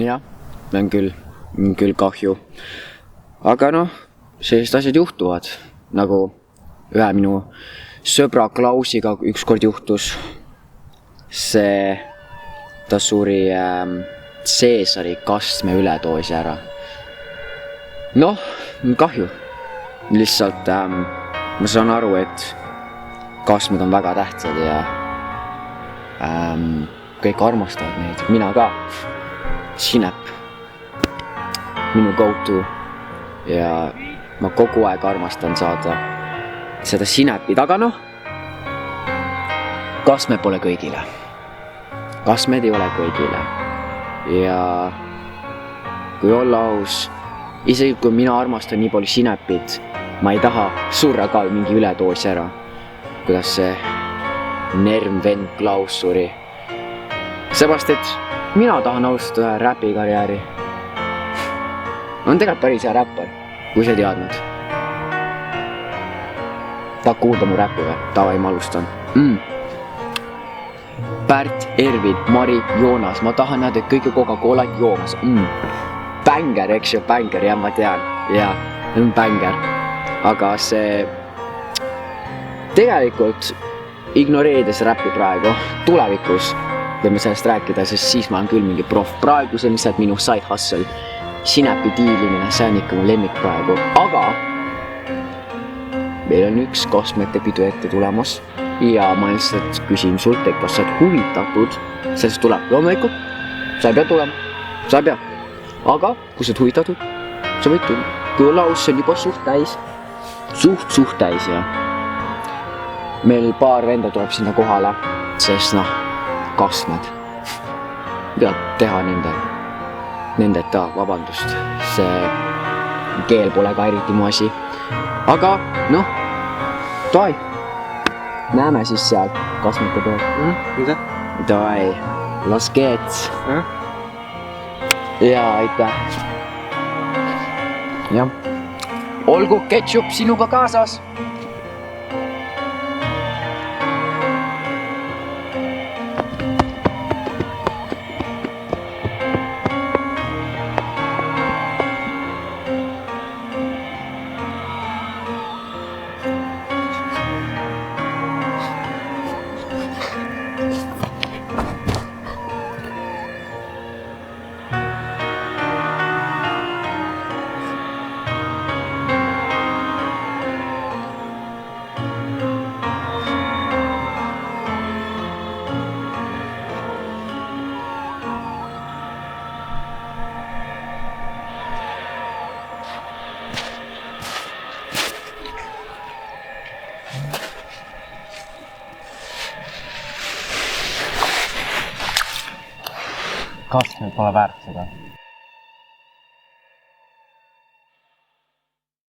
jah, on küll kahju. Aga noh, sellised asjad juhtuvad. Nagu ühe minu sõbra Klausiga ükskord juhtus. Ta suri Caesari kastme üledoosi ära. Noh, kahju. Lihtsalt ma saan aru, et kastmed on väga tähtsad ja kõik armastavad neid. Mina ka. Sinep. Minu go-to. Ja ma kogu aeg armastan saada seda sinepid, aga noh, kastmed pole kõigile. Kastmed ei ole kõigile. Ja kui olla aus, isegi kui mina armastan nii palju sinepid, ma ei taha surra ka mingi üledoosi ära. Kuidas see Nerm vend Klaus suri. Sebast, et mina tahan alustada räpikarjääri. On tegelikult päris hea räppar, kui sa teadnud. Tahad kuulda mu räppi või? Tavai, ma alustan. Pärt, Ervin, Mari, Joonas. Ma tahan näha teid kõige Coca-Colat joomas. Bänger, eks ju, bänger, jah, ma tean. Ja, bänger. Aga see tegelikult ignoreerides räppi praegu, tulevikus võime sellest rääkida, sest siis ma olen küll mingi prof. Praegu see on lihtsalt minu side hustle. Sinepi diilimine, see on ikka mu lemmik praegu. Aga meil on üks kastmete pidu ette tulemas ja ma lihtsalt küsin sult, et kas sa oled huvitatud, sellest tuleb. Loomulikult, sa ei pea tulema, sa ei pea. Aga kui sa oled huvitatud, sa võid tulla. Kui olla aus, see on juba suht täis. Suht täis, jah. Meil paar venda tuleb sinna kohale, sest noh, kastmed. Pead teha nendeta, vabandust. See keel pole ka eriti mu asi. Aga noh, davai. Näeme siis seal kastmete peal. Mida? Davai, las geets. Jaa, aitäh. Jah. Olgu ketšup sinuga kaasas. Kastmed pole väärt seda.